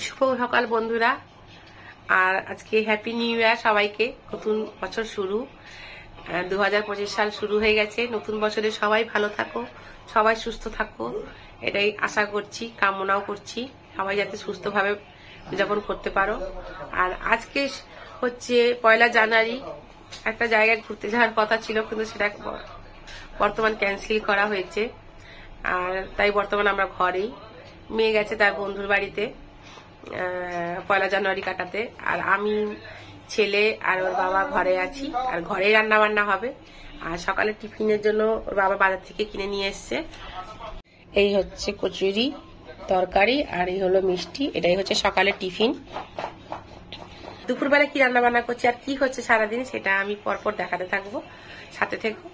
শুভ সকাল বন্ধুরা, আর আজকে হ্যাপি নিউ ইয়ার সবাইকে। নতুন বছর শুরু, 2025 সাল শুরু হয়ে গেছে। নতুন বছরে সবাই ভালো থাকো, সবাই সুস্থ থাকো, এটাই আশা করছি, কামনাও করছি। সবাই যাতে সুস্থভাবে উদযাপন করতে পারো। আর আজকে হচ্ছে 1 জানুয়ারি। একটা জায়গায় ঘুরতে যাওয়ার কথা ছিল, কিন্তু সেটা বর্তমান ক্যান্সেল করা হয়েছে। আর তাই বর্তমান আমরা ঘরেই। মেয়ে গেছে তার বন্ধুর বাড়িতে 1 জানুয়ারি কাটাতে, আর আমি, ছেলে আর ওর বাবা ঘরে আছি। আর ঘরেই রান্না বান্না হবে। আর সকালে টিফিনের জন্য ওর বাবা বাজার থেকে কিনে নিয়ে এসছে। এই হচ্ছে কচুরি, তরকারি, আর এই হলো মিষ্টি। এটাই হচ্ছে সকালের টিফিন। দুপুরবেলা কি রান্না বান্না করছি আর কি হচ্ছে সারাদিন, সেটা আমি পরপর দেখাতে থাকবো, সাথে থেকো।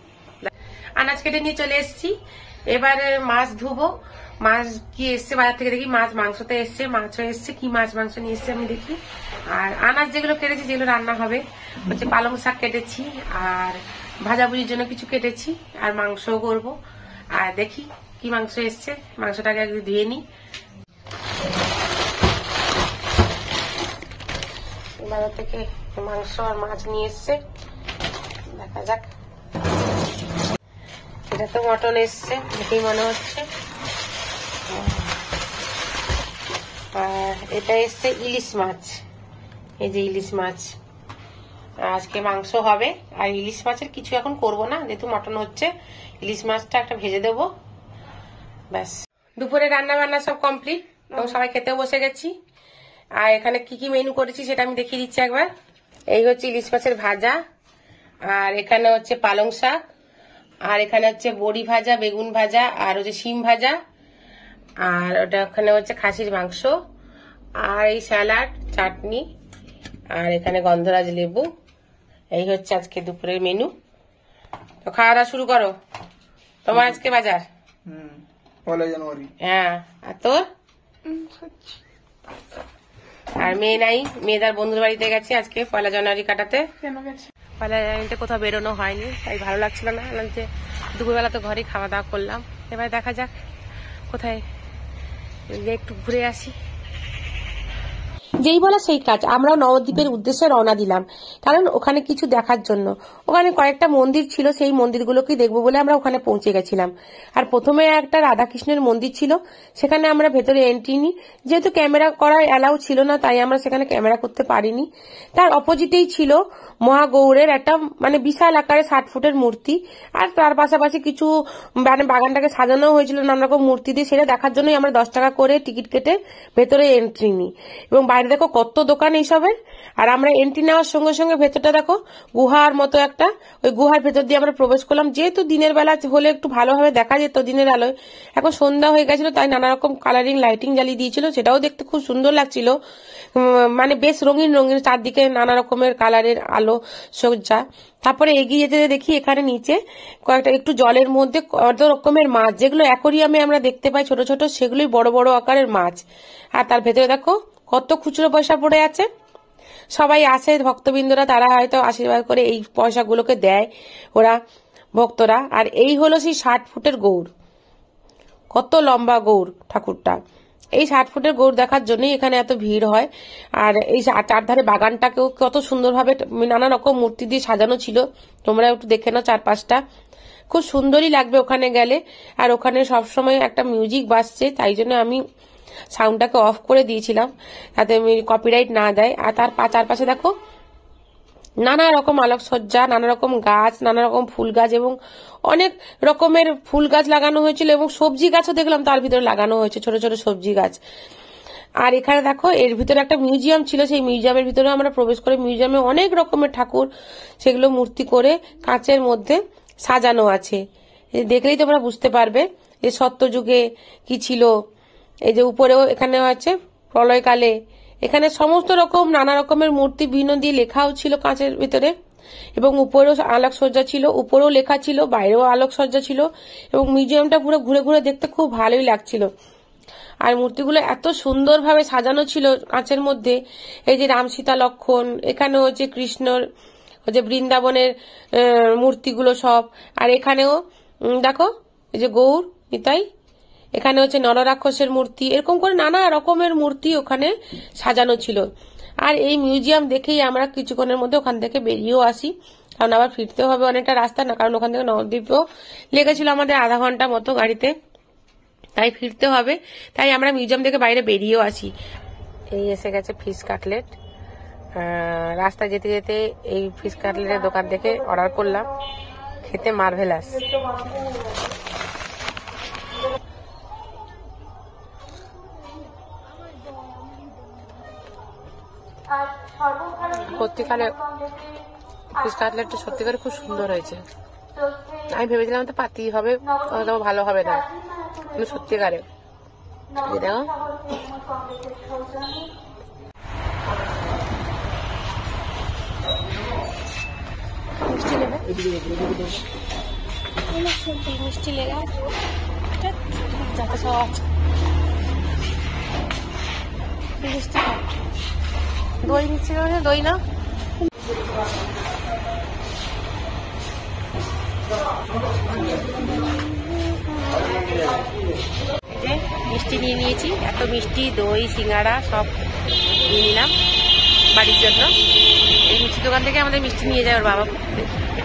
আনাজ কেটে নিয়ে চলে এসেছি। এবারে মাছ ধুবো। মাছ কি এসছে বাজার থেকে দেখি। মাছ মাংসতে এসছে, মাছও এসছে। কি মাছ মাংস নিয়ে এসছে আমি দেখি। আর আনাজ যেগুলো কেটেছি, যেগুলো রান্না হবে হচ্ছে পালং শাক কেটেছি, আর ভাজাভুজির জন্য কিছু কেটেছি, আর মাংসও করবো। আর দেখি কি মাংস এসছে, মাংসটাকে একটু ধুয়ে নিই। বাজার থেকে মাংস আর মাছ নিয়ে এসছে, দেখা যাক। এটা তো মটন এসছে, দেখেই মনে হচ্ছে। আর এটা এসছে ইলিশ মাছ। এই যে ইলিশ মাছ, আজকে মাংস হবে। আর ইলিশ মাছের কিছু এখন করব না, যেহেতু মটন হচ্ছে। ইলিশ মাছটা একটা ভেজে দেবো, ব্যাস। দুপুরে রান্না বান্না সব কমপ্লিট, এবং সবাই খেতেও বসে গেছি। আর এখানে কি কি মেনু করেছি সেটা আমি দেখিয়ে দিচ্ছি একবার। এই হচ্ছে ইলিশ মাছের ভাজা, আর এখানে হচ্ছে পালং শাক, আর এখানে হচ্ছে বড়ি ভাজা, বেগুন ভাজা, আর হচ্ছে শিম ভাজা, আর ওটা ওখানে হচ্ছে খাসির মাংস, আর এই স্যালাড, চাটনি, আর এখানে গন্ধরাজ লেবু। এই হচ্ছে আজকে দুপুরের মেনু। তো খাওয়া দাওয়া শুরু করো। তোমার আজকে বাজার 1 জানুয়ারি। হ্যাঁ, আর তোর? আর মেয়ে নাই, মেয়ে তার বন্ধুর বাড়িতে গেছে আজকে 1 জানুয়ারি কাটাতে। কেন গেছে? 1 জানুয়ারিতে কোথাও বেরোনো হয়নি, তাই ভালো লাগছিল না। যে দুপুরবেলা তো ঘরে খাওয়া দাওয়া করলাম। এবার দেখা যাক কোথায় একটু ঘুরে আসি। যেই বলা সেই কাজ, আমরা নবদ্বীপের উদ্দেশ্যে রওনা দিলাম, কারণ ওখানে কিছু দেখার জন্য। ওখানে কয়েকটা মন্দির ছিল, সেই মন্দিরগুলোকেই দেখবো বলে আমরা ওখানে পৌঁছে গেছিলাম। আর প্রথমে একটা রাধাকৃষ্ণের মন্দির ছিল, সেখানে আমরা ভেতরে এন্ট্রি নিই। যেহেতু ক্যামেরা করার অ্যালাউ ছিল না, তাই আমরা সেখানে ক্যামেরা করতে পারিনি। তার অপোজিটেই ছিল মহাগৌরের একটা বিশাল আকারে 60 ফুটের মূর্তি। আর তার পাশাপাশি কিছু বাগানটাকে সাজানো হয়েছিল নানা রকম মূর্তি দিয়ে। সেটা দেখার জন্যই আমরা 10 টাকা করে টিকিট কেটে ভেতরে এন্ট্রি নিই। এবং বাইরে দেখো কত দোকান এইসবের। আর আমরা এন্ট্রি নেওয়ার সঙ্গে সঙ্গে ভেতরটা দেখো গুহার মতো একটা, ওই গুহার ভেতর দিয়ে আমরা প্রবেশ করলাম। যেহেতু দিনের বেলা হলে একটু ভালোভাবে দেখা যেত দিনের আলোয়, এখন সন্ধ্যা হয়ে গেছিল, তাই নানা রকম কালারিং লাইটিং জ্বালিয়ে দিয়েছিল। সেটাও দেখতে খুব সুন্দর লাগছিল, বেশ রঙিন রঙিন, চারদিকে নানা রকমের কালারের আলো সজ্জা। তারপরে এগিয়ে যেতে দেখি এখানে নিচে কয়েকটা একটু জলের মধ্যে কত রকমের মাছ, যেগুলো অ্যাকোরিয়ামে আমরা দেখতে পাই ছোট ছোট, সেগুলোই বড় বড় আকারের মাছ। আর তার ভেতরে দেখো কত খুচরো পয়সা পড়ে আছে। সবাই আসে ভক্তবৃন্দরা, তারা হয়তো আশীর্বাদ করে এই পয়সাগুলোকে দেয় ওরা ভক্তরা। আর এই হলো সেই 60 ফুটের গৌর। কত লম্বা গৌর ঠাকুরটা। এই 60 ফুটের গৌর দেখার জন্যই এখানে এত ভিড় হয়। আর এই চারধারে বাগানটাকেও কত সুন্দরভাবে নানা রকম মূর্তি দিয়ে সাজানো ছিল। তোমরা একটু দেখে নাও চারপাশটা, খুব সুন্দরই লাগবে ওখানে গেলে। আর ওখানে সবসময় একটা মিউজিক বাজছে, তাই জন্য আমি সাউন্ডটাকে অফ করে দিয়েছিলাম, যাতে কপিরাইট না দেয়। আর তার চারপাশে দেখো নানা রকম আলোকসজ্জা, নানা রকম গাছ, নানা রকম ফুল গাছ, এবং অনেক রকমের ফুল গাছ লাগানো হয়েছিল, এবং সবজি গাছও দেখলাম তার ভিতরে লাগানো হয়েছে, ছোট ছোট সবজি গাছ। আর এখানে দেখো এর ভিতরে একটা মিউজিয়াম ছিল, সেই মিউজিয়ামের ভিতরে আমরা প্রবেশ করে মিউজিয়ামে অনেক রকমের ঠাকুর, সেগুলো মূর্তি করে কাঁচের মধ্যে সাজানো আছে। দেখলেই তোমরা বুঝতে পারবে যে সত্যযুগে কি ছিল। এই যে উপরেও এখানে আছে প্রলয়কালে, এখানে সমস্ত রকম নানা রকমের মূর্তি বিভিন্ন দিয়ে লেখাও ছিল কাঁচের ভিতরে, এবং উপরেও আলোকসজ্জা ছিল, উপরেও লেখা ছিল, বাইরেও আলোকসজ্জা ছিল। এবং মিউজিয়ামটা পুরো ঘুরে ঘুরে দেখতে খুব ভালোই লাগছিল। আর মূর্তিগুলো এত সুন্দরভাবে সাজানো ছিল কাঁচের মধ্যে। এই যে রাম, সীতা, লক্ষণ, এখানে হচ্ছে কৃষ্ণর, হচ্ছে বৃন্দাবনের মূর্তিগুলো সব। আর এখানেও দেখো এই যে গৌর নিতাই, এখানে হচ্ছে নররাক্ষসের মূর্তি, এরকম করে নানা রকমের মূর্তি ওখানে সাজানো ছিল। আর এই মিউজিয়াম দেখেই আমরা কিছুক্ষণের মধ্যে ওখান থেকে বেরিয়েও আসি, কারণ আবার ফিরতেও হবে অনেকটা রাস্তা না, কারণ ওখান থেকে নবদ্বীপও লেগেছিল আমাদের আধা ঘন্টা মতো গাড়িতে, তাই ফিরতে হবে। তাই আমরা মিউজিয়াম থেকে বাইরে বেরিয়েও আসি। এই এসে গেছে ফিশ কাটলেট। রাস্তা যেতে যেতে এই ফিশ কাটলেটের দোকান থেকে অর্ডার করলাম, খেতে মার্ভেলাস। সত্যিকারে ফিশ কাটলেটটা সত্যিকারে খুব সুন্দর হয়েছে। আমি ভেবেছিলাম তো পাতি হবে, হয়তো ভালো হবে না, কিন্তু সত্যিকারে দেখো মিষ্টি লেগে যাতে সব দই মিষ্টি দই না মিষ্টি নিয়ে নিয়েছি, এত মিষ্টি দই সিঙ্গাড়া সব নিয়ে নিলাম বাড়ির জন্য। এই মিষ্টি দোকান থেকে আমাদের মিষ্টি নিয়ে যায় ওর বাবা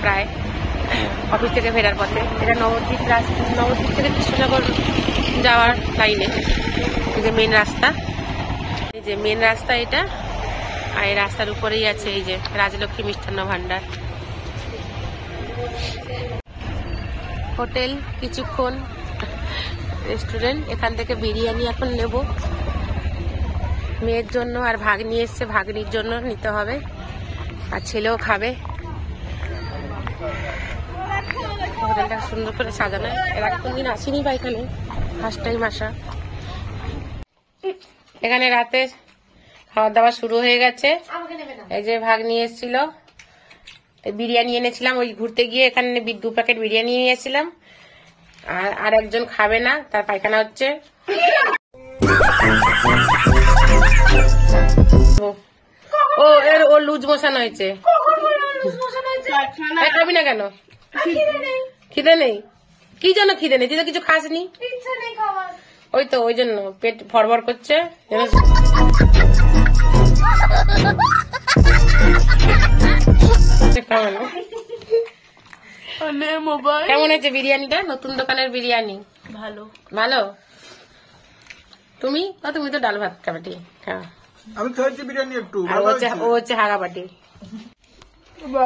প্রায় অফিস থেকে ফেরার পথে। এটা নবদ্বীপ থেকে কৃষ্ণনগর যাওয়ার লাইনে, এই যে মেন রাস্তা, এই যে মেন রাস্তা এটা। আর এই রাস্তার উপরেই আছে এই যে রাজলক্ষ্মী মিষ্টান্ন ভান্ডার হোটেল, কিছুক্ষণ রেস্টুরেন্ট। এখান থেকে বিরিয়ানি এখন নেব মেয়ের জন্য, আর ভাগ্নি এসছে ভাগ্নির জন্য নিতে হবে, আর ছেলেও খাবে। হোটেলটা সুন্দর করে সাজানো, এর আগে কোনদিন আসিনি বা এখানে ফার্স্ট টাইম আসা। এখানে রাতে খাওয়া দাওয়া শুরু হয়ে গেছে। এই যে ভাগ্নি এসেছিল, বিরিয়ানি এনেছিলাম ওই ঘুরতে গিয়ে, এখানে 2 প্যাকেট বিরিয়ানি নিয়েছিলাম। আর একজন খাবে না, তার পায়খানা হচ্ছে। ও লুজ মোশন হয়েছে। খাবি না কেন? খিদে নেই? কি জন্য খিদে নেই? তুই তো কিছু খাসনি। ওই তো ওই জন্য পেট ফরফর করছে। কেমন হয়েছে বিরিয়ানিটা? নতুন দোকানের বিরিয়ানি ভালো ভালো। তুমি তো ডাল ভাত খাবাটি আমি খেয়েছি বিরিয়ানি একটু, ও হচ্ছে হাগাবাটি।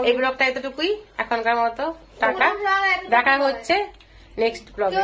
এই ব্লগটা এতটুকুই এখনকার মতো। টাটা, দেখা হচ্ছে নেক্সট ব্লগে।